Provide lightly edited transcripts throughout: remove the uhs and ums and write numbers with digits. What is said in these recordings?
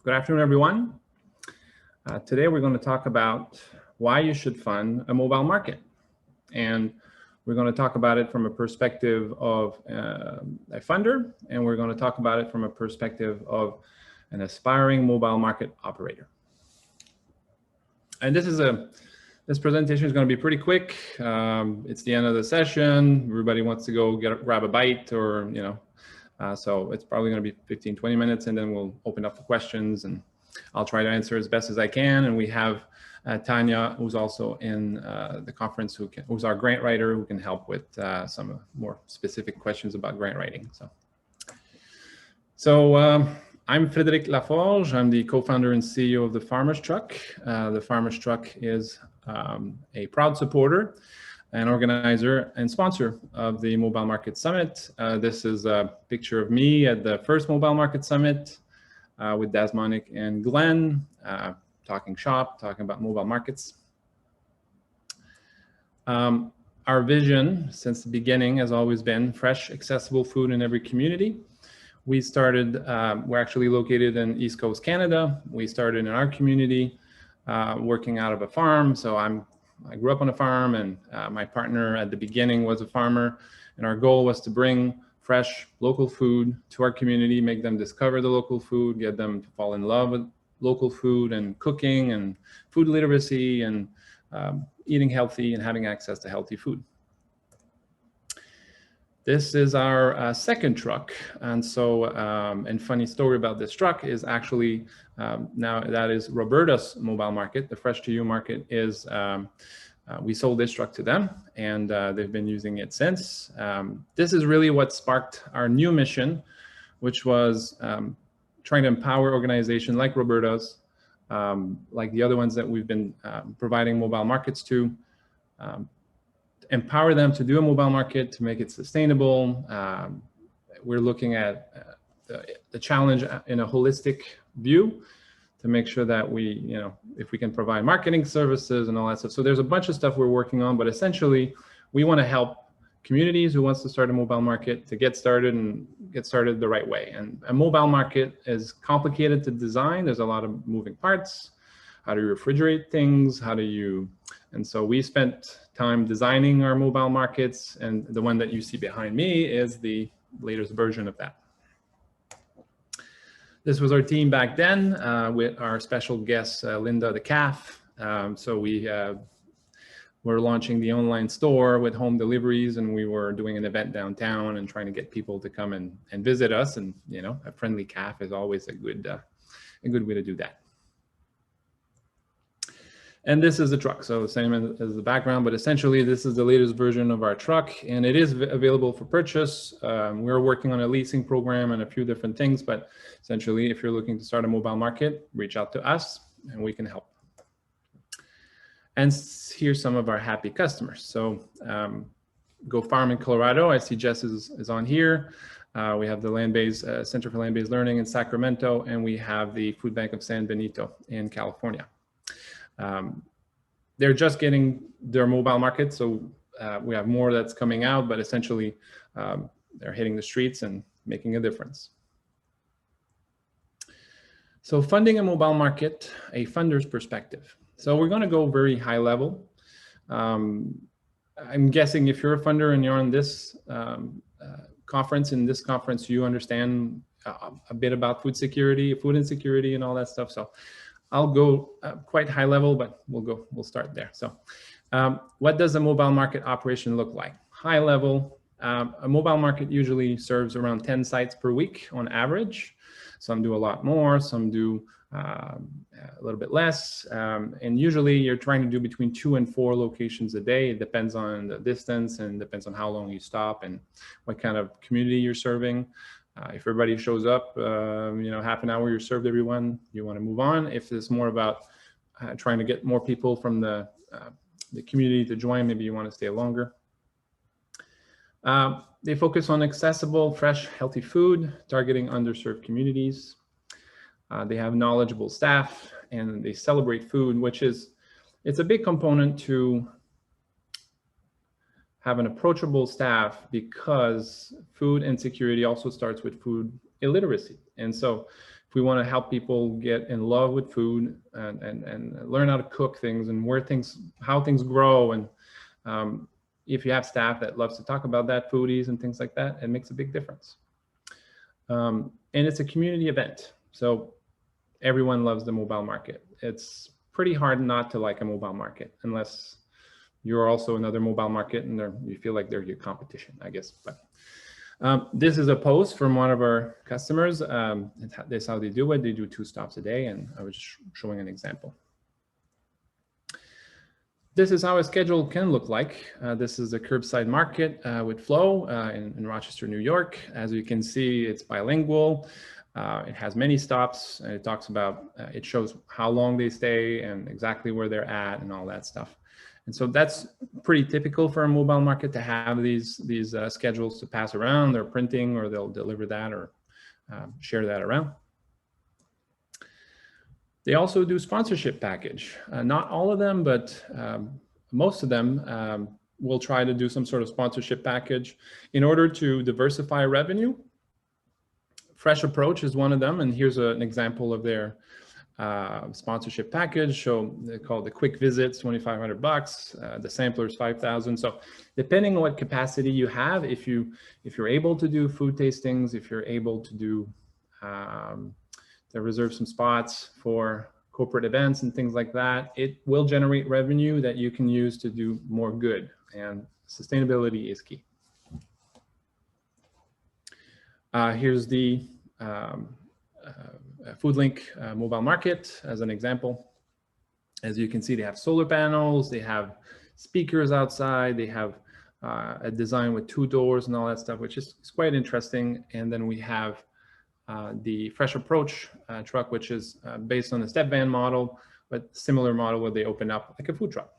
Good afternoon, everyone. Today we're going to talk about why you should fund a mobile market. And we're going to talk about it from a perspective of a funder, and we're going to talk about it from a perspective of an aspiring mobile market operator. And this presentation is going to be pretty quick. It's the end of the session. Everybody wants to go grab a bite or, so it's probably going to be 15, 20 minutes, and then we'll open up for questions, and I'll try to answer as best as I can. And we have Tanya, who's also in the conference, who's our grant writer, who can help with some more specific questions about grant writing. So I'm Frédéric Laforge. I'm the co-founder and CEO of the Farmer's Truck. The Farmer's Truck is a proud supporter, an organizer and sponsor of the Mobile Market Summit. This is a picture of me at the first Mobile Market Summit with Dasmonic and Glenn, talking shop, talking about mobile markets. Our vision since the beginning has always been fresh, accessible food in every community. We started, we're actually located in East Coast Canada. We started in our community working out of a farm. So I grew up on a farm, and my partner at the beginning was a farmer, and our goal was to bring fresh local food to our community, make them discover the local food, get them to fall in love with local food and cooking and food literacy and eating healthy and having access to healthy food. This is our second truck. And so, and funny story about this truck is actually, now that is Roberta's Mobile Market. The Fresh to You market is, we sold this truck to them, and they've been using it since. This is really what sparked our new mission, which was trying to empower organizations like Roberta's, like the other ones that we've been providing mobile markets to, empower them to do a mobile market, to make it sustainable. We're looking at the challenge in a holistic view to make sure that we, if we can provide marketing services and all that stuff. So there's a bunch of stuff we're working on, but essentially we want to help communities who wants to start a mobile market to get started and get started the right way. And a mobile market is complicated to design. There's a lot of moving parts. How do you refrigerate things? And so we spent time designing our mobile markets, and the one that you see behind me is the latest version of that. This was our team back then with our special guest, Linda the Calf. So we were launching the online store with home deliveries, and we were doing an event downtown and trying to get people to come and visit us. And, a friendly calf is always a good way to do that. And this is the truck, so same as the background, but essentially this is the latest version of our truck, and it is available for purchase. We're working on a leasing program and a few different things, but essentially if you're looking to start a mobile market, reach out to us and we can help. And here's some of our happy customers. So Go Farm in Colorado, I see Jess is on here. We have the Land-Based Center for Land-Based Learning in Sacramento, and we have the Food Bank of San Benito in California. They're just getting their mobile market, so we have more that's coming out, but essentially they're hitting the streets and making a difference. So funding a mobile market, a funder's perspective. So we're going to go very high level. I'm guessing if you're a funder and you're on this conference, you understand a bit about food security, food insecurity, and all that stuff. So I'll go quite high level, but we'll start there. So what does a mobile market operation look like? High level, a mobile market usually serves around 10 sites per week on average. Some do a lot more, some do a little bit less. And usually you're trying to do between 2 and 4 locations a day. It depends on the distance and depends on how long you stop and what kind of community you're serving. If everybody shows up, half an hour, you're served everyone, you want to move on. If it's more about trying to get more people from the community to join, maybe you want to stay longer. They focus on accessible, fresh, healthy food, targeting underserved communities. They have knowledgeable staff, and they celebrate food, it's a big component to have an approachable staff, because food insecurity also starts with food illiteracy. And so if we want to help people get in love with food and learn how to cook things and how things grow, and if you have staff that loves to talk about that, foodies and things like that, it makes a big difference. And it's a community event, so everyone loves the mobile market. It's pretty hard not to like a mobile market unless you're also another mobile market and you feel like they're your competition, I guess. But this is a post from one of our customers. This is how they do it. They do 2 stops a day, and I was just showing an example. This is how a schedule can look like. This is a curbside market with Flow in Rochester, New York. As you can see, it's bilingual. It has many stops, and it talks about, it shows how long they stay and exactly where they're at and all that stuff. And so that's pretty typical for a mobile market to have these schedules to pass around. They're printing, or they'll deliver that or share that around. They also do sponsorship package. Not all of them, but most of them will try to do some sort of sponsorship package in order to diversify revenue. Fresh Approach is one of them, and here's an example of their sponsorship package. So they call it the quick visits, 2,500 bucks. The sampler is 5,000. So depending on what capacity you have, if you're able to do food tastings, if you're able to do to reserve some spots for corporate events and things like that, it will generate revenue that you can use to do more good. And sustainability is key. Here's the FoodLink mobile market as an example. As you can see, they have solar panels, they have speakers outside, they have a design with 2 doors and all that stuff, which is quite interesting. And then we have the Fresh Approach truck, which is based on the step van model, but similar model where they open up like a food truck.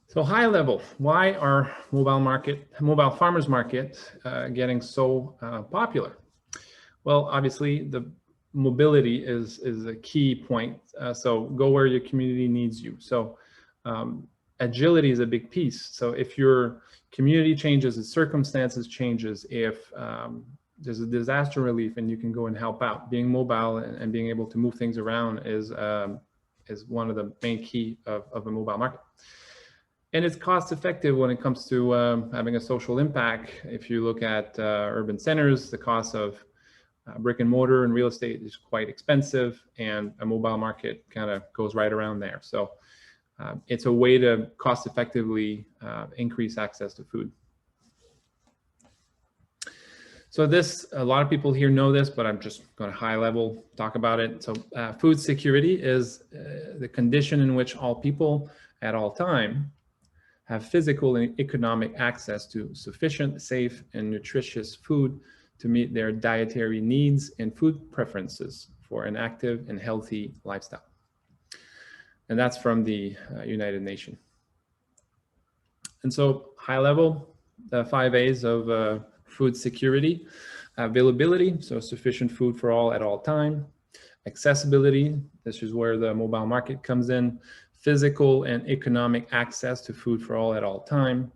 So high level, why are mobile farmers market getting so popular? Well, obviously the mobility is a key point. So go where your community needs you. So agility is a big piece. So if your community changes, if circumstances changes, if there's a disaster relief and you can go and help out, being mobile and being able to move things around is one of the main key of a mobile market. And it's cost effective when it comes to having a social impact. If you look at urban centers, the cost of brick and mortar and real estate is quite expensive, and a mobile market kind of goes right around there. So it's a way to cost effectively increase access to food. So this, a lot of people here know this, but I'm just going to high level talk about it. So food security is the condition in which all people at all time have physical and economic access to sufficient, safe, and nutritious food to meet their dietary needs and food preferences for an active and healthy lifestyle. And that's from the United Nations. And so high level, the 5 A's of food security: availability, so sufficient food for all at all time; accessibility, this is where the mobile market comes in; physical and economic access to food for all at all time;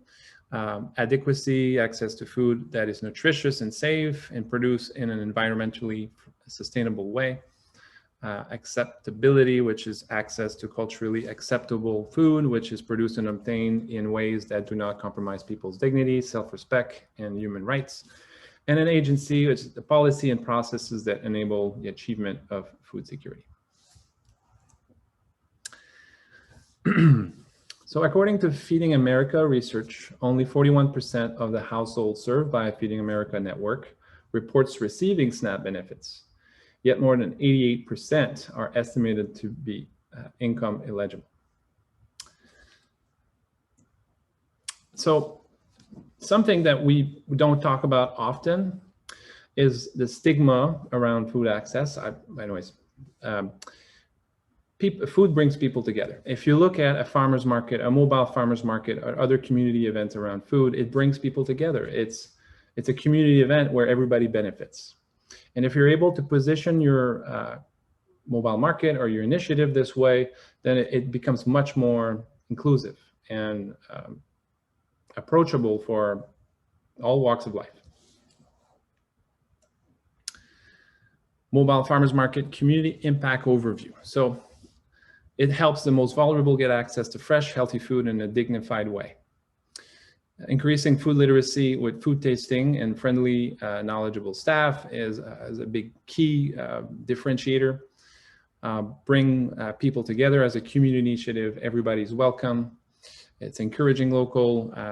adequacy, access to food that is nutritious and safe and produced in an environmentally sustainable way; acceptability, which is access to culturally acceptable food, which is produced and obtained in ways that do not compromise people's dignity, self-respect, and human rights; and an agency, which is the policy and processes that enable the achievement of food security. So according to Feeding America research, only 41% of the households served by Feeding America network reports receiving SNAP benefits. Yet more than 88% are estimated to be income eligible. So something that we don't talk about often is the stigma around food access. Food brings people together. If you look at a farmer's market, a mobile farmer's market, or other community events around food, it brings people together. It's a community event where everybody benefits. And if you're able to position your mobile market or your initiative this way, then it becomes much more inclusive and approachable for all walks of life. Mobile farmers market community impact overview. So it helps the most vulnerable get access to fresh, healthy food in a dignified way. Increasing food literacy with food tasting and friendly, knowledgeable staff is a big key differentiator. Bring people together as a community initiative. Everybody's welcome. It's encouraging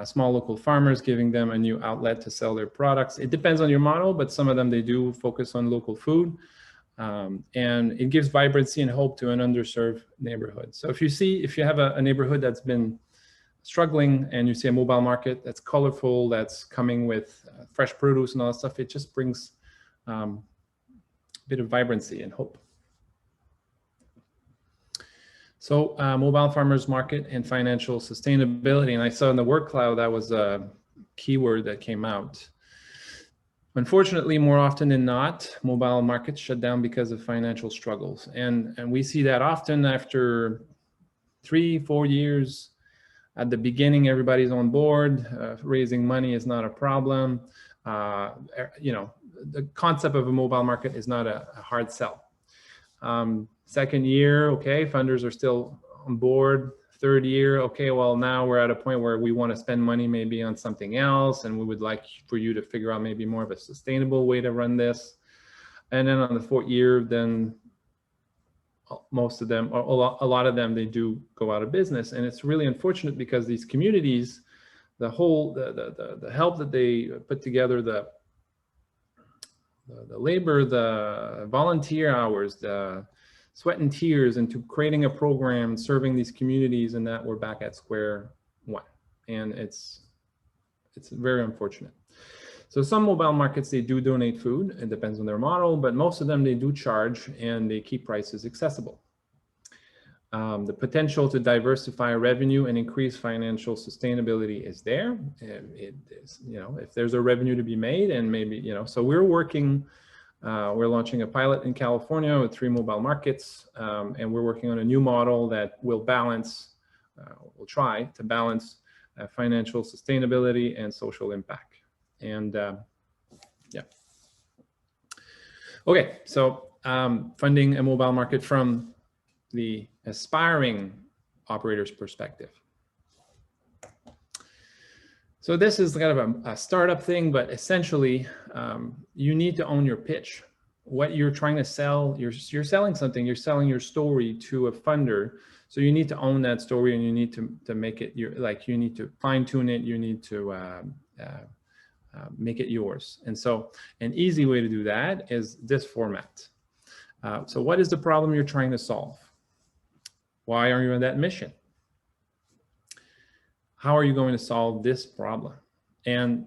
small local farmers, giving them a new outlet to sell their products. It depends on your model, but some of them, they do focus on local food. And it gives vibrancy and hope to an underserved neighborhood. So if you have a neighborhood that's been struggling and you see a mobile market that's colorful, that's coming with fresh produce and all that stuff, it just brings a bit of vibrancy and hope. So mobile farmers market and financial sustainability. And I saw in the word cloud, that was a keyword that came out. Unfortunately, more often than not, mobile markets shut down because of financial struggles. And we see that often after 3-4 years. At the beginning, everybody's on board. Raising money is not a problem. The concept of a mobile market is not a hard sell. Second year, okay, funders are still on board. Third year, okay, well, now we're at a point where we want to spend money maybe on something else, and we would like for you to figure out maybe more of a sustainable way to run this. And then on the fourth year, then most of them, or a lot of them, they do go out of business. And it's really unfortunate because these communities, the help that they put together, the labor, the volunteer hours, the sweat and tears into creating a program, serving these communities, and that we're back at square one. And it's very unfortunate. So some mobile markets, they do donate food. It depends on their model, but most of them, they do charge and they keep prices accessible. The potential to diversify revenue and increase financial sustainability is there. It is, if there's a revenue to be made, and maybe, so we're working, we're launching a pilot in California with 3 mobile markets, and we're working on a new model that will balance, we'll try to balance financial sustainability and social impact. And yeah. Okay, so funding a mobile market from the aspiring operator's perspective. So this is kind of a startup thing, but essentially you need to own your pitch. What you're trying to sell, you're selling something, you're selling your story to a funder. So you need to own that story, and you need to make it you need to fine tune it. You need to make it yours. And so an easy way to do that is this format. So what is the problem you're trying to solve? Why are you on that mission? How are you going to solve this problem? And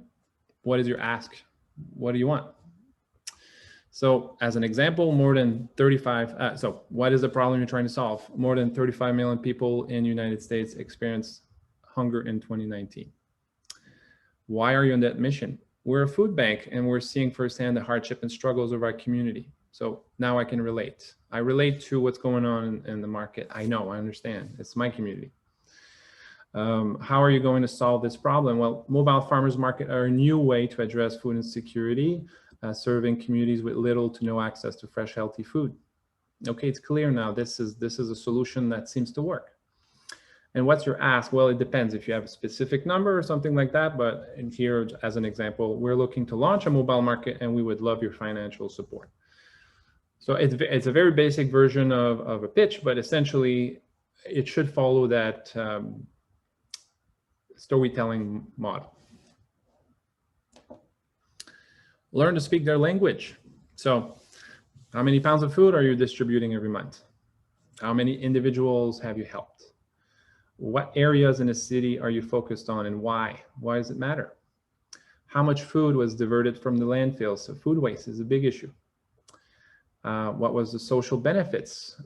what is your ask? What do you want? So as an example, more than 35, so what is the problem you're trying to solve? More than 35 million people in the United States experienced hunger in 2019. Why are you on that mission? We're a food bank, and we're seeing firsthand the hardship and struggles of our community. So now I can relate. I relate to what's going on in the market. I know, I understand. It's my community. How are you going to solve this problem? Well, mobile farmers market are a new way to address food insecurity, serving communities with little to no access to fresh, healthy food. Okay, it's clear now. This is a solution that seems to work. And what's your ask? Well, it depends if you have a specific number or something like that. But in here, as an example, we're looking to launch a mobile market, and we would love your financial support. So it's a very basic version of a pitch, but essentially it should follow that storytelling model. Learn to speak their language. So how many pounds of food are you distributing every month? How many individuals have you helped? What areas in a city are you focused on, and why? Why does it matter? How much food was diverted from the landfill? So food waste is a big issue. What was the social benefits?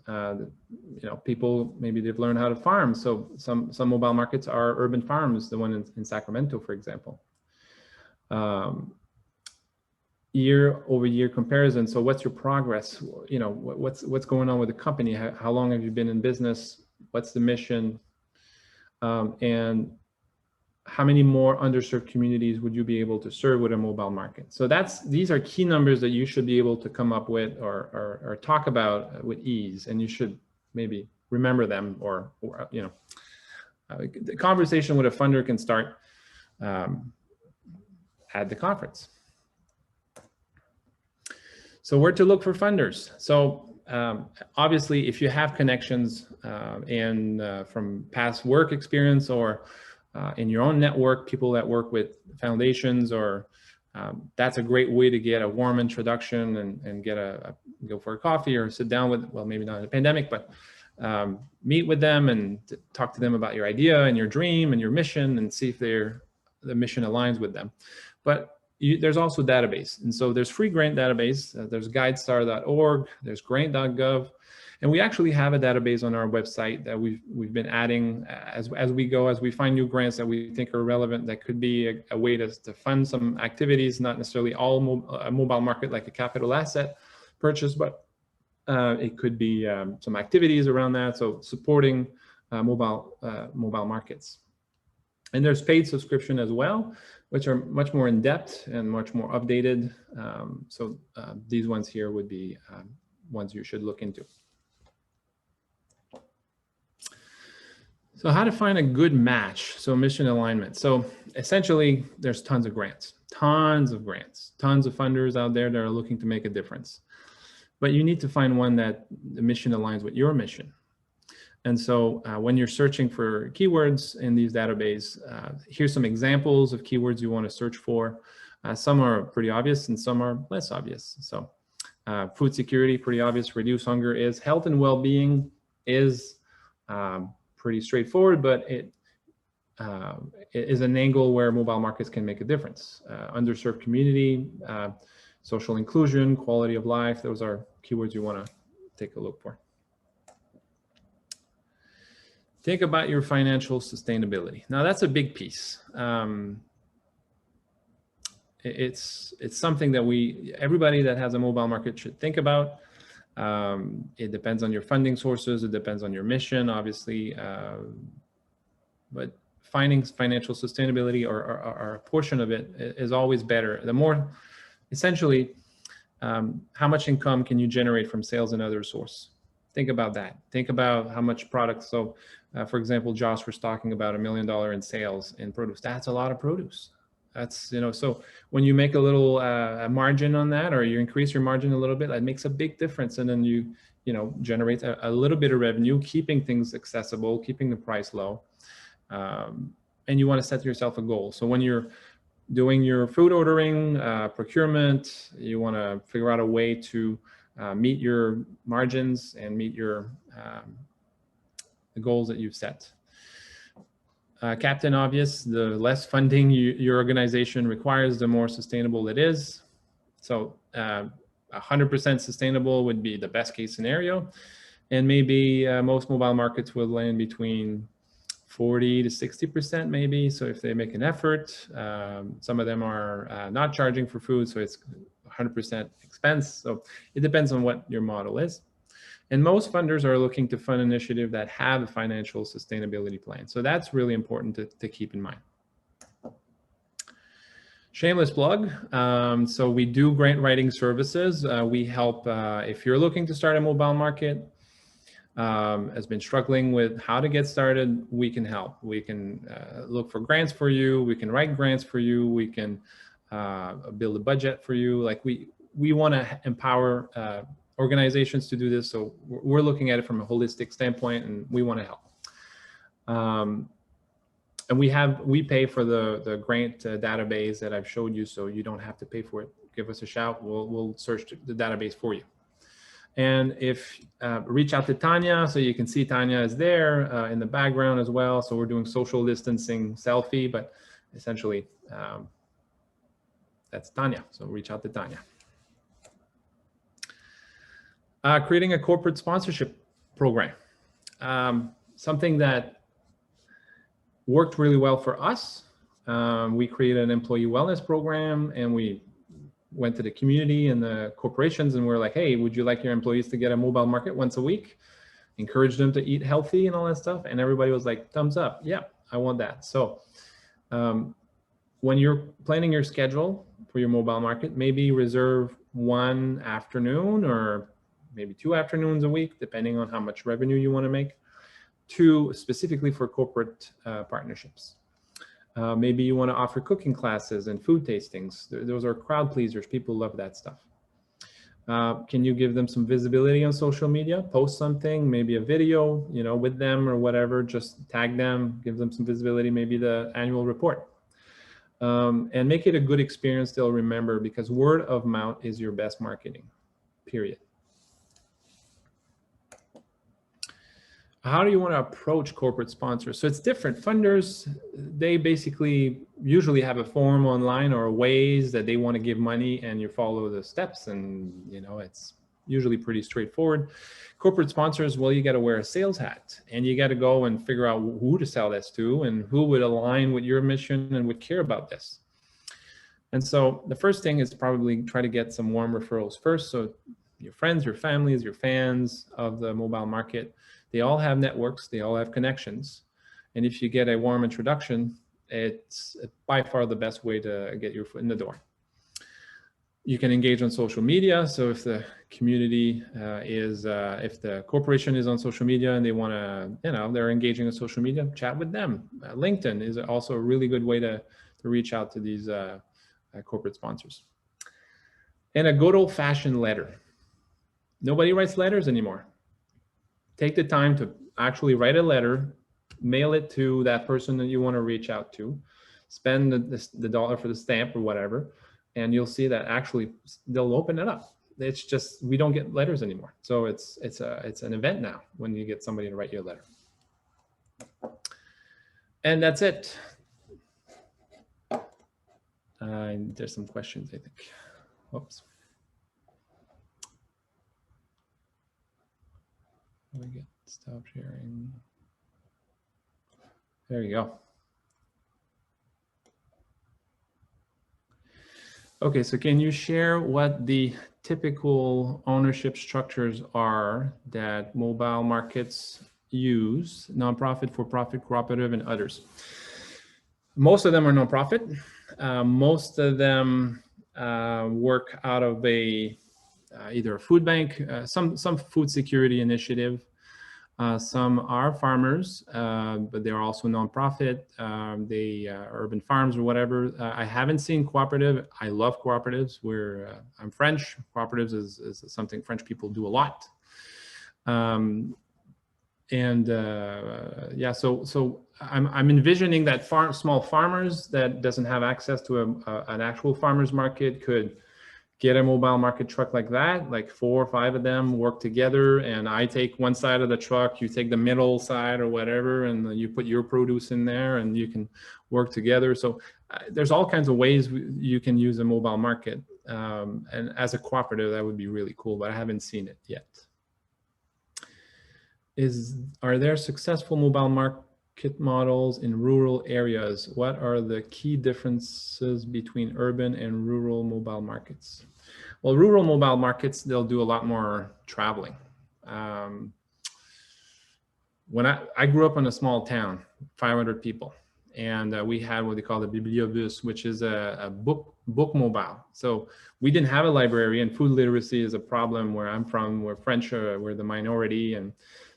People, maybe they've learned how to farm. So some mobile markets are urban farms, the one in Sacramento, for example. Year-over-year comparison. So what's your progress? What's going on with the company? How long have you been in business? What's the mission? And how many more underserved communities would you be able to serve with a mobile market? So these are key numbers that you should be able to come up with or talk about with ease, and you should maybe remember them, or you know, the conversation with a funder can start at the conference. So where to look for funders? So obviously, if you have connections from past work experience, or in your own network, people that work with foundations, or that's a great way to get a warm introduction and get go for a coffee or sit down with, well, maybe not in a pandemic, but meet with them and talk to them about your idea and your dream and your mission, and see if the mission aligns with them. But there's also database. And so there's free grant database. There's guidestar.org, there's grant.gov. And we actually have a database on our website that we've been adding as we go, as we find new grants that we think are relevant, that could be a way to fund some activities, not necessarily all a mobile market like a capital asset purchase, but it could be some activities around that. So supporting mobile markets. And there's paid subscription as well, which are much more in depth and much more updated. So these ones here would be ones you should look into. So how to find a good match? So mission alignment. So essentially, there's tons of grants, tons of funders out there that are looking to make a difference. But you need to find one that the mission aligns with your mission. And so when you're searching for keywords in these databases, here's some examples of keywords you want to search for. Some are pretty obvious and some are less obvious. So food security, pretty obvious. Reduce hunger is. Health and well-being is pretty straightforward, but it is an angle where mobile markets can make a difference. Underserved community, social inclusion, quality of life, those are keywords you want to take a look for. Think about your financial sustainability. Now that's a big piece. It's something that everybody that has a mobile market should think about. It depends on your funding sources. It depends on your mission, obviously. But finding financial sustainability or a portion of it is always better. The more, essentially, how much income can you generate from sales and other source? Think about that. Think about how much products. So, for example, Josh was talking about $1 million in sales in produce. That's a lot of produce. That's, you know, so when you make a little margin on that, or you increase your margin a little bit, that makes a big difference. And then you generate a little bit of revenue, keeping things accessible, keeping the price low. And you want to set yourself a goal. So when you're doing your food ordering, procurement, you want to figure out a way to meet your margins and meet your the goals that you've set. Captain Obvious, the less funding your organization requires, the more sustainable it is. So 100% sustainable would be the best case scenario. And maybe most mobile markets will land between 40 to 60% maybe. So if they make an effort, some of them are not charging for food, so it's 100% expense. So it depends on what your model is. And most funders are looking to fund initiatives that have a financial sustainability plan. So that's really important to keep in mind. Shameless plug. So we do grant writing services. We help, if you're looking to start a mobile market, has been struggling with how to get started, we can help. We can look for grants for you. We can write grants for you. We can build a budget for you. Like we want to empower organizations to do this. So we're looking at it from a holistic standpoint, and we want to help. And we pay for the grant database that I've showed you, so you don't have to pay for it. Give us a shout. We'll search the database for you. And if reach out to Tanya, so you can see Tanya is there in the background as well. So we're doing social distancing selfie, but essentially that's Tanya. So reach out to Tanya. Creating a corporate sponsorship program. Something that worked really well for us. We created an employee wellness program, and we went to the community and the corporations, and we're like, hey, would you like your employees to get a mobile market once a week? Encourage them to eat healthy and all that stuff. And everybody was like, thumbs up. Yeah, I want that. So When you're planning your schedule for your mobile market, maybe reserve one afternoon or maybe 2 afternoons a week, depending on how much revenue you want to make, to specifically for corporate partnerships. Maybe you want to offer cooking classes and food tastings. Those are crowd pleasers. People love that stuff. Can you give them some visibility on social media? Post something, maybe a video, you know, with them or whatever. Just tag them, give them some visibility. Maybe the annual report, and make it a good experience they'll remember, because word of mouth is your best marketing. Period. How do you want to approach corporate sponsors? So it's different. Funders, they basically usually have a form online or ways that they want to give money, and you follow the steps, and you know, it's usually pretty straightforward. Corporate sponsors, well, you got to wear a sales hat, and you got to go and figure out who to sell this to and who would align with your mission and would care about this. And so the first thing is probably try to get some warm referrals first. So your friends, your families, your fans of the mobile market, they all have networks, they all have connections. And if you get a warm introduction, it's by far the best way to get your foot in the door. You can engage on social media. So if the community if the corporation is on social media and they want to, you know, they're engaging on social media, chat with them. LinkedIn is also a really good way to reach out to these corporate sponsors. And a good old fashioned letter. Nobody writes letters anymore. Take the time to actually write a letter, mail it to that person that you want to reach out to, spend the dollar for the stamp or whatever, and you'll see that actually they'll open it up. It's just, we don't get letters anymore. So it's an event now when you get somebody to write you a letter. And that's it. There's some questions, I think. Whoops. Let me get stop sharing. There you go. Okay, so can you share what the typical ownership structures are that mobile markets use, nonprofit, for-profit, cooperative, and others? Most of them are nonprofit. Most of them work out of a either a food bank, some food security initiative. Some are farmers, but they're also nonprofit. They urban farms or whatever. I haven't seen cooperative. I love cooperatives. I'm French. Cooperatives is something French people do a lot. Yeah, so I'm envisioning that small farmers that doesn't have access to an actual farmers market could get a mobile market truck like that, like 4 or 5 of them work together, and I take one side of the truck, you take the middle side or whatever, and you put your produce in there and you can work together. So there's all kinds of ways you can use a mobile market. And as a cooperative, that would be really cool, but I haven't seen it yet. Are there successful mobile market models in rural areas? What are the key differences between urban and rural mobile markets? Well, rural mobile markets, they'll do a lot more traveling. When I grew up in a small town, 500 people, and we had what they call the Bibliobus, which is a book mobile. So we didn't have a library, and food literacy is a problem where I'm from. We're French, we're the minority, and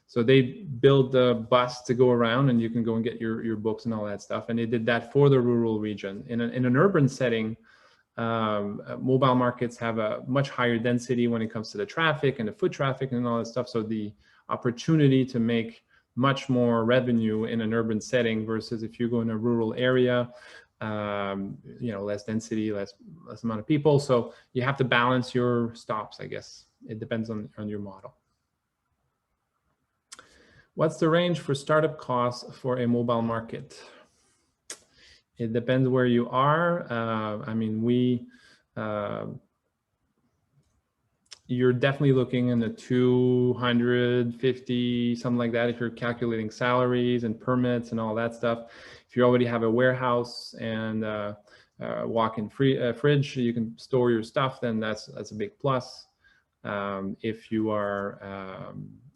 so they build the bus to go around, and you can go and get your books and all that stuff. And they did that for the rural region. In an urban setting, mobile markets have a much higher density when it comes to the traffic and the foot traffic and all that stuff. So the opportunity to make much more revenue in an urban setting versus if you go in a rural area, you know, less density, less amount of people. So you have to balance your stops, I guess. It depends on your model. What's the range for startup costs for a mobile market? It depends where you are. I mean, you're definitely looking in the 250, something like that, if you're calculating salaries and permits and all that stuff. If you already have a warehouse and walk-in fridge, you can store your stuff, then that's a big plus.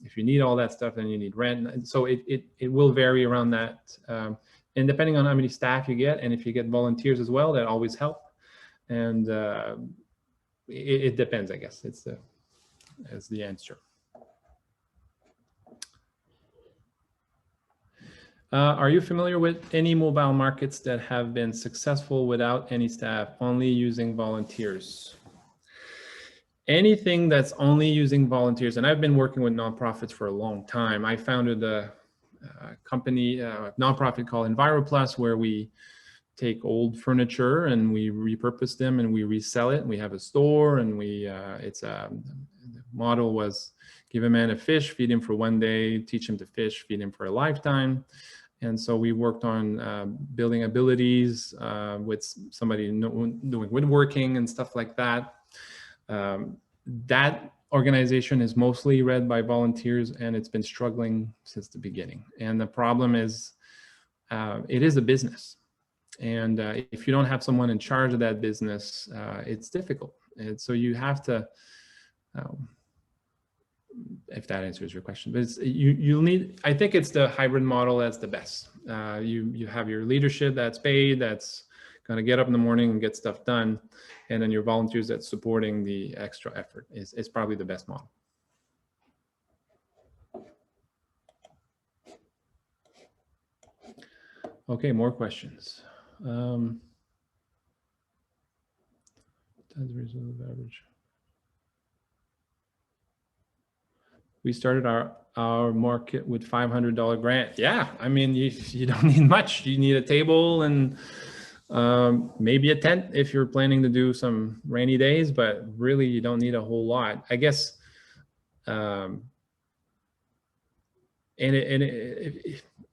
If you need all that stuff, then you need rent. And so it will vary around that. and depending on how many staff you get, and if you get volunteers as well, that always help. And it depends, I guess. It's the answer. Are you familiar with any mobile markets that have been successful without any staff, only using volunteers? Anything that's only using volunteers, and I've been working with nonprofits for a long time. I founded a company, a nonprofit called EnviroPlus, where we take old furniture and we repurpose them and we resell it. We have a store, and the model was give a man a fish, feed him for one day, teach him to fish, feed him for a lifetime. And so we worked on building abilities with somebody doing woodworking and stuff like that. That organization is mostly led by volunteers, and it's been struggling since the beginning. And the problem is, it is a business. And if you don't have someone in charge of that business, it's difficult. And so you have to, if that answers your question, but you'll need, I think it's the hybrid model that's the best. You have your leadership that's paid, that's going to get up in the morning and get stuff done. And then your volunteers that's supporting the extra effort is probably the best model. Okay, more questions. Times reasonable average. We started our market with $500 grant. Yeah, I mean, you don't need much. You need a table and maybe a tent if you're planning to do some rainy days, but really you don't need a whole lot, I guess.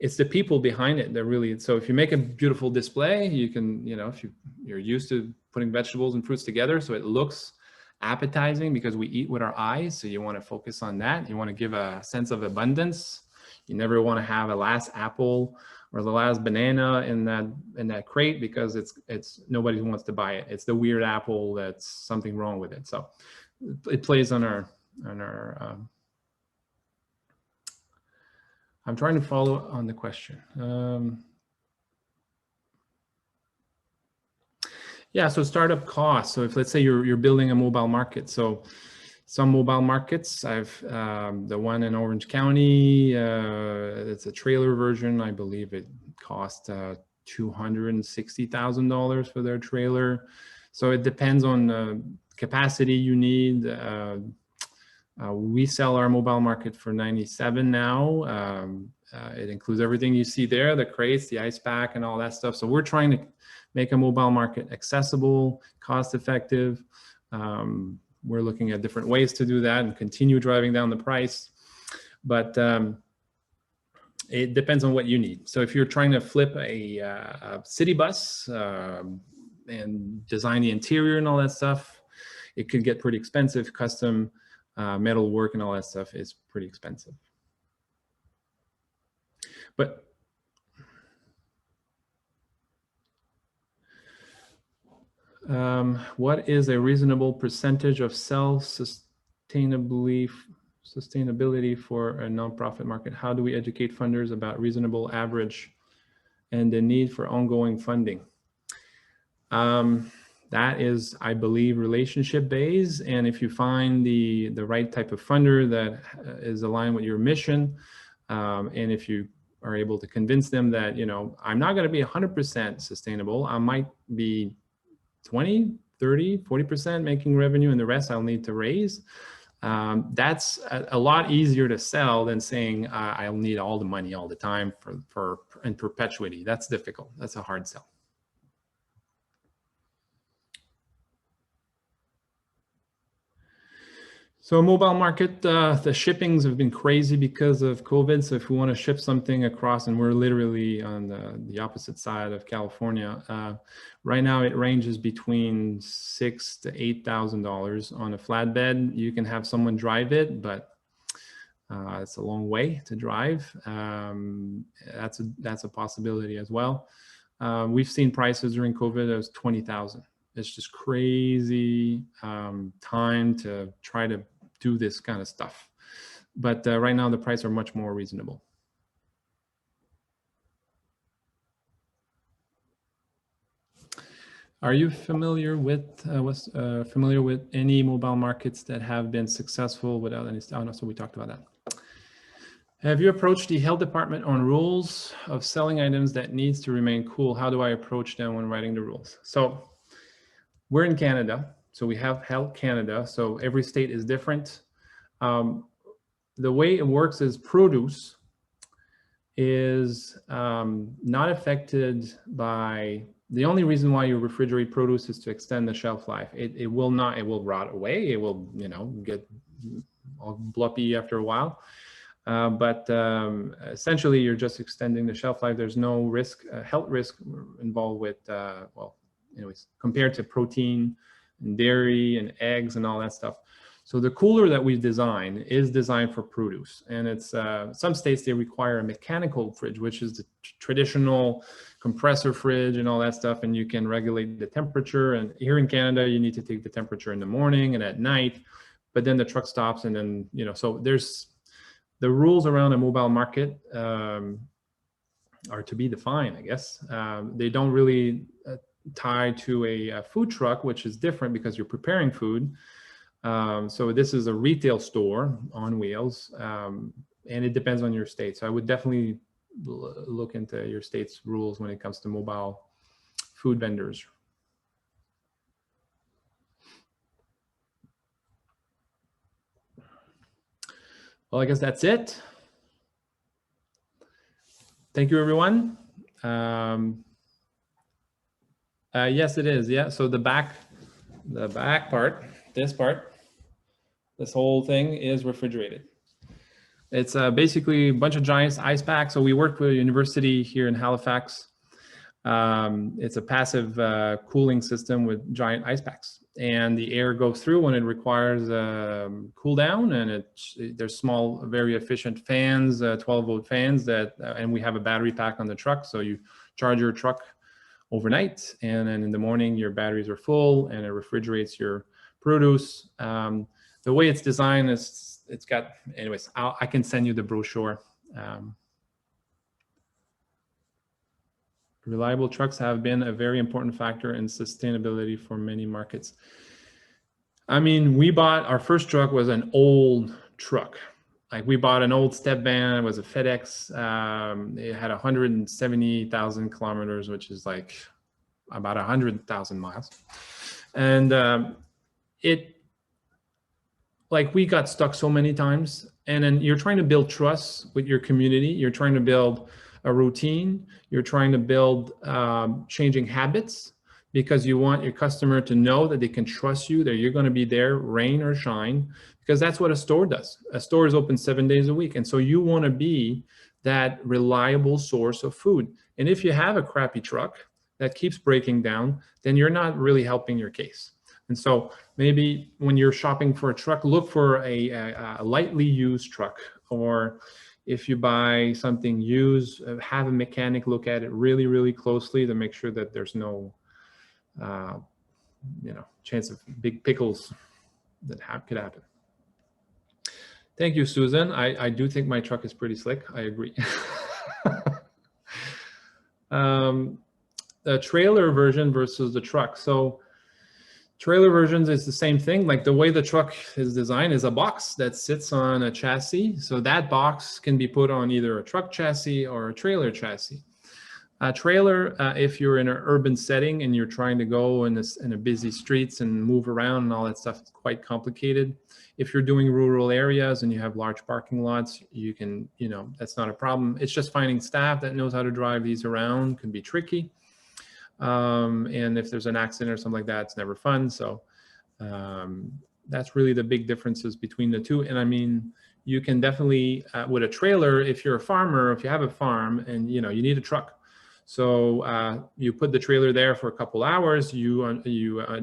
It's the people behind it that really, so if you make a beautiful display, you can, if you're used to putting vegetables and fruits together so it looks appetizing, because we eat with our eyes, so you want to focus on that. You want to give a sense of abundance. You never want to have a last apple or the last banana in that crate, because it's nobody wants to buy it. It's the weird apple that's something wrong with it. So it plays on our I'm trying to follow on the question. Yeah, so startup costs. So if, let's say you're building a mobile market, so some mobile markets, I've the one in Orange County, it's a trailer version. I believe it cost $260,000 for their trailer. So it depends on the capacity you need. We sell our mobile market for $97 now. It includes everything you see there, the crates, the ice pack, and all that stuff. So we're trying to make a mobile market accessible, cost effective. We're looking at different ways to do that and continue driving down the price. But it depends on what you need. So if you're trying to flip a city bus and design the interior and all that stuff, it could get pretty expensive. Custom metal work and all that stuff is pretty expensive. But what is a reasonable percentage of self-sustainability for a nonprofit market? How do we educate funders about reasonable average and the need for ongoing funding? That is, I believe, relationship based. And if you find the right type of funder that is aligned with your mission, and if you are able to convince them that, I'm not going to be 100% sustainable, I might be 20, 30, 40% making revenue, and the rest I'll need to raise. That's a lot easier to sell than saying I'll need all the money all the time for in perpetuity. That's difficult. That's a hard sell. So mobile market, the shippings have been crazy because of COVID. So if we want to ship something across, and we're literally on the opposite side of California, right now it ranges between $6,000 to $8,000 on a flatbed. You can have someone drive it, but it's a long way to drive. That's a possibility as well. We've seen prices during COVID as $20,000. It's just crazy time to try to do this kind of stuff. But right now the prices are much more reasonable. Are you familiar with any mobile markets that have been successful without any? Oh no, so we talked about that. Have you approached the health department on rules of selling items that needs to remain cool? How do I approach them when writing the rules? So we're in Canada, so we have Health Canada. So every state is different. The way it works is produce is not affected by, the only reason why you refrigerate produce is to extend the shelf life. It will not, it will rot away. It will, get all bloppy after a while. But essentially, you're just extending the shelf life. There's no risk, health risk involved with, well, anyways, compared to protein and dairy and eggs and all that stuff. So the cooler that we've designed is designed for produce. And it's, some states, they require a mechanical fridge, which is the traditional compressor fridge and all that stuff. And you can regulate the temperature. And here in Canada, you need to take the temperature in the morning and at night, but then the truck stops and then, so there's, the rules around a mobile market are to be defined, I guess. They don't really tie to a food truck, which is different because you're preparing food. So this is a retail store on wheels, and it depends on your state. So I would definitely look into your state's rules when it comes to mobile food vendors. Well, I guess that's it. Thank you, everyone. Yes, it is. Yeah. So the back part, this whole thing is refrigerated. It's basically a bunch of giant ice packs. So we worked with a university here in Halifax. It's a passive cooling system with giant ice packs, and the air goes through when it requires cool down, and there's small, very efficient fans, 12-volt fans that, and we have a battery pack on the truck. So you charge your truck overnight, and then in the morning your batteries are full, and it refrigerates your produce. The way it's designed is, it's got, anyways, I can send you the brochure. Reliable trucks have been a very important factor in sustainability for many markets. I mean, we bought, our first truck was an old truck. Like, we bought an old step van. It was a FedEx. It had 170,000 kilometers, which is like about 100,000 miles. And like, we got stuck so many times. And then you're trying to build trust with your community. You're trying to build a routine. You're trying to build changing habits, because you want your customer to know that they can trust you, that you're going to be there, rain or shine, because that's what a store does. A store is open 7 days a week. And so you want to be that reliable source of food. And if you have a crappy truck that keeps breaking down, then you're not really helping your case. And so maybe when you're shopping for a truck, look for a lightly used truck, or if you buy something used, have a mechanic look at it really, really closely to make sure that there's no, chance of big pickles that could happen. Thank you, Susan. I do think my truck is pretty slick. I agree. The trailer version versus the truck. So trailer versions is the same thing. Like, the way the truck is designed is a box that sits on a chassis. So that box can be put on either a truck chassis or a trailer chassis. A trailer, if you're in an urban setting and you're trying to go in a busy streets and move around and all that stuff, it's quite complicated. If you're doing rural areas and you have large parking lots, you can, that's not a problem. It's just finding staff that knows how to drive these around can be tricky. And if there's an accident or something like that, it's never fun. So that's really the big differences between the two. And I mean, you can definitely, with a trailer, if you're a farmer, if you have a farm and you need a truck. So you put the trailer there for a couple hours, you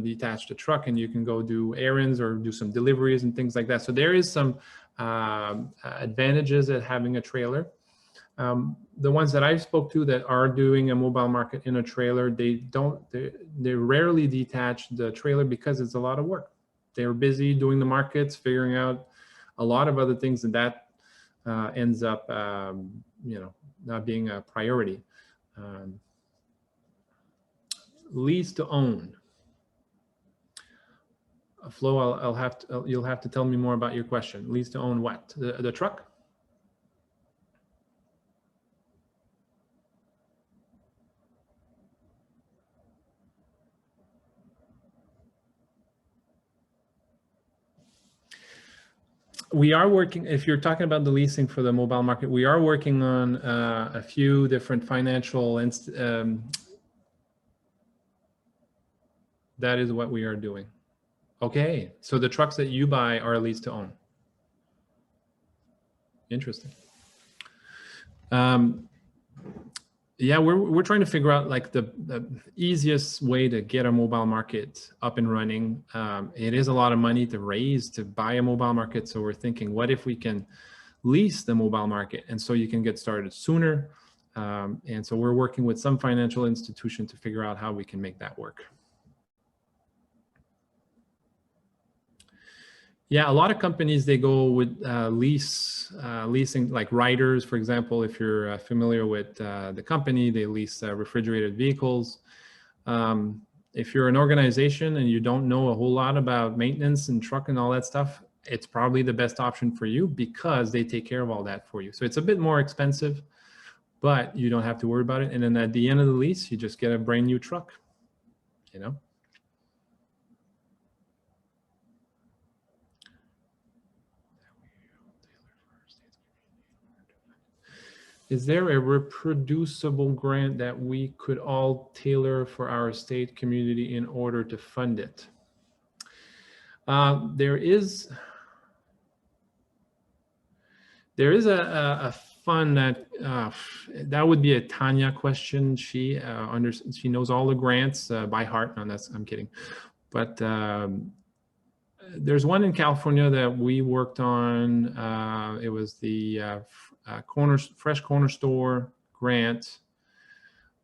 detach the truck, and you can go do errands or do some deliveries and things like that. So there is some advantages at having a trailer. The ones that I spoke to that are doing a mobile market in a trailer, they rarely detach the trailer because it's a lot of work. They're busy doing the markets, figuring out a lot of other things, and that ends up, not being a priority. lease to own. Flo, you'll have to tell me more about your question. Lease to own what? The truck? We are working, if you're talking about the leasing for the mobile market, we are working on a few different financial, that is what we are doing. Okay, so the trucks that you buy are leased to own. Interesting. Yeah, we're trying to figure out like the easiest way to get a mobile market up and running. It is a lot of money to raise to buy a mobile market. So we're thinking, what if we can lease the mobile market? And so you can get started sooner. And so we're working with some financial institution to figure out how we can make that work. Yeah, a lot of companies, they go with leasing, like Riders, for example. If you're familiar with the company, they lease refrigerated vehicles. If you're an organization and you don't know a whole lot about maintenance and truck and all that stuff, it's probably the best option for you because they take care of all that for you. So it's a bit more expensive, but you don't have to worry about it. And then at the end of the lease, you just get a brand new truck, you know? Is there a reproducible grant that we could all tailor for our state community in order to fund it? There is a fund that would be a Tanya question. She knows all the grants by heart. No, I'm kidding. But there's one in California that we worked on. It was the Fresh Corner Store grant.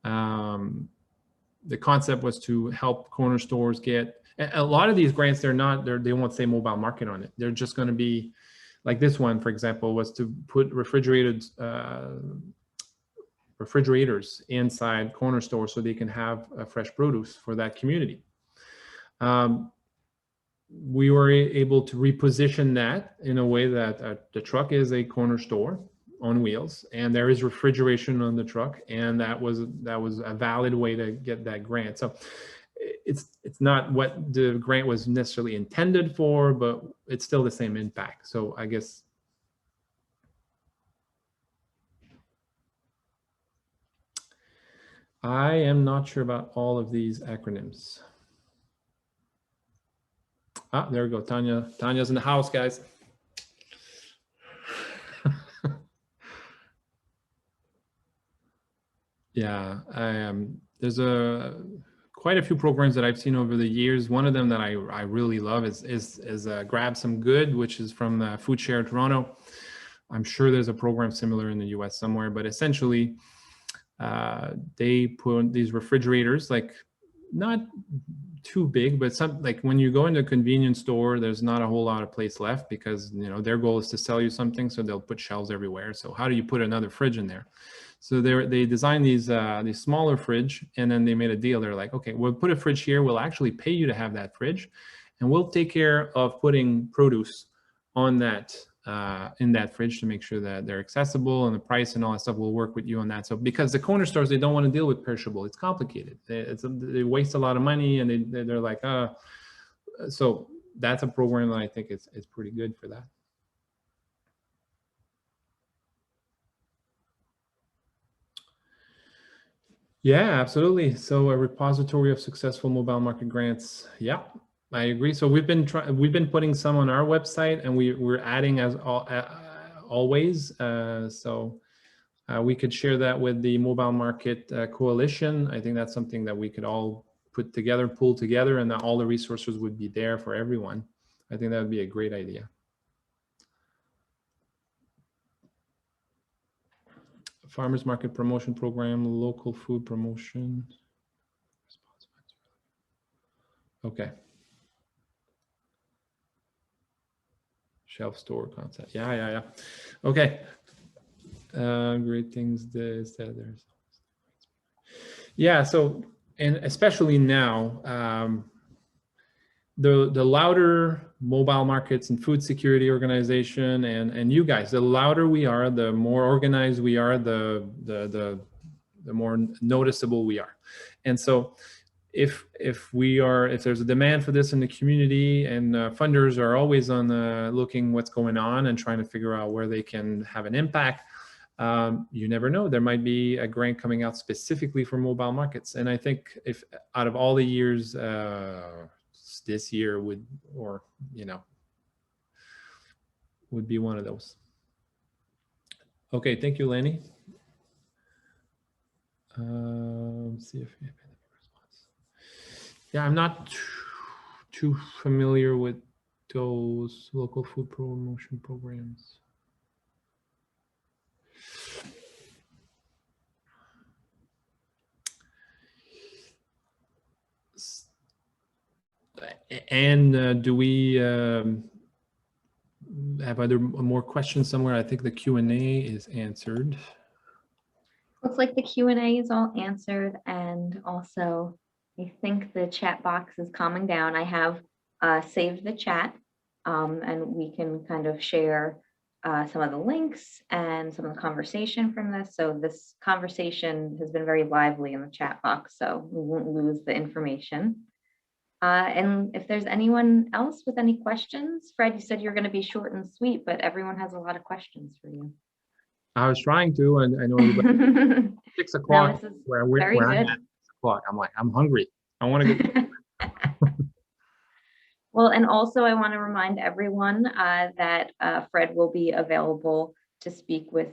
The concept was to help corner stores get a lot of these grants. They won't say mobile market on it. They're just going to be like this one, for example, was to put refrigerators inside corner stores so they can have fresh produce for that community. We were able to reposition that in a way that the truck is a corner store on wheels, and there is refrigeration on the truck, and that was a valid way to get that grant. So it's not what the grant was necessarily intended for, but it's still the same impact. So I guess I am not sure about all of these acronyms. Ah, there we go. Tanya's in the house, guys. Yeah, there's quite a few programs that I've seen over the years. One of them that I really love is Grab Some Good, which is from Food Share Toronto. I'm sure there's a program similar in the US somewhere, but essentially they put these refrigerators, like not too big, but some, like when you go into a convenience store, there's not a whole lot of place left because, you know, their goal is to sell you something. So they'll put shelves everywhere. So how do you put another fridge in there? So they designed these smaller fridge, and then they made a deal. They're like, okay, we'll put a fridge here. We'll actually pay you to have that fridge, and we'll take care of putting produce on that in that fridge to make sure that they're accessible, and the price and all that stuff will work with you on that. So because the corner stores, they don't want to deal with perishable. It's complicated. They waste a lot of money, and they're like, so that's a program that I think is pretty good for that. Yeah, absolutely. So a repository of successful mobile market grants. Yeah, I agree. So we've been putting some on our website, and we're adding as always. So we could share that with the Mobile Market Coalition. I think that's something that we could all put together, pull together, and that all the resources would be there for everyone. I think that would be a great idea. Farmers market promotion program, local food promotion. Okay. Shelf store concept. Yeah. Okay. Great things that there's. Yeah. So and especially now, the louder mobile markets and food security organization and you guys, the louder we are, the more organized we are, the more noticeable we are. And so if there's a demand for this in the community, and funders are always on looking what's going on and trying to figure out where they can have an impact, you never know, there might be a grant coming out specifically for mobile markets. And I think if out of all the years, this year would be one of those. Okay, thank you, Lenny. See if we have any response. Yeah, I'm not too familiar with those local food promotion programs. And do we have more questions somewhere? I think the Q&A is answered. Looks like the Q&A is all answered, and also I think the chat box is calming down. I have saved the chat, and we can kind of share some of the links and some of the conversation from this. So this conversation has been very lively in the chat box, so we won't lose the information. And if there's anyone else with any questions, Fred, you said you're going to be short and sweet, but everyone has a lot of questions for you. I was trying to, and I know everybody. 6 o'clock, where I'm at 6 o'clock. I'm like, I'm hungry. I want to get. Well, and also I want to remind everyone that Fred will be available to speak with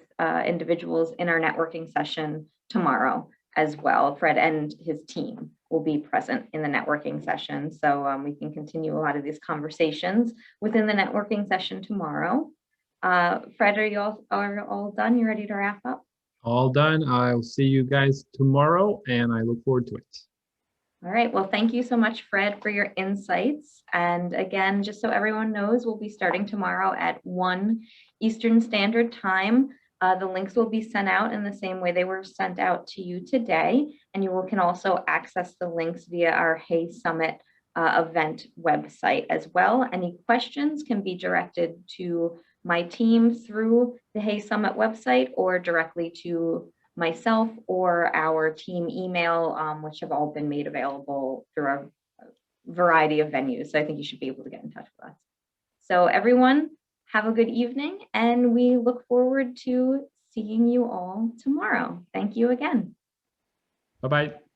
individuals in our networking session tomorrow as well. Fred and his team will be present in the networking session. So we can continue a lot of these conversations within the networking session tomorrow. Fred, are you all done? You ready to wrap up? All done. I'll see you guys tomorrow, and I look forward to it. All right. Well, thank you so much, Fred, for your insights. And again, just so everyone knows, we'll be starting tomorrow at 1 Eastern Standard Time. The links will be sent out in the same way they were sent out to you today. And you can also access the links via our Hay Summit event website as well. Any questions can be directed to my team through the Hay Summit website or directly to myself or our team email, which have all been made available through a variety of venues. So I think you should be able to get in touch with us. So everyone, have a good evening, and we look forward to seeing you all tomorrow. Thank you again. Bye-bye.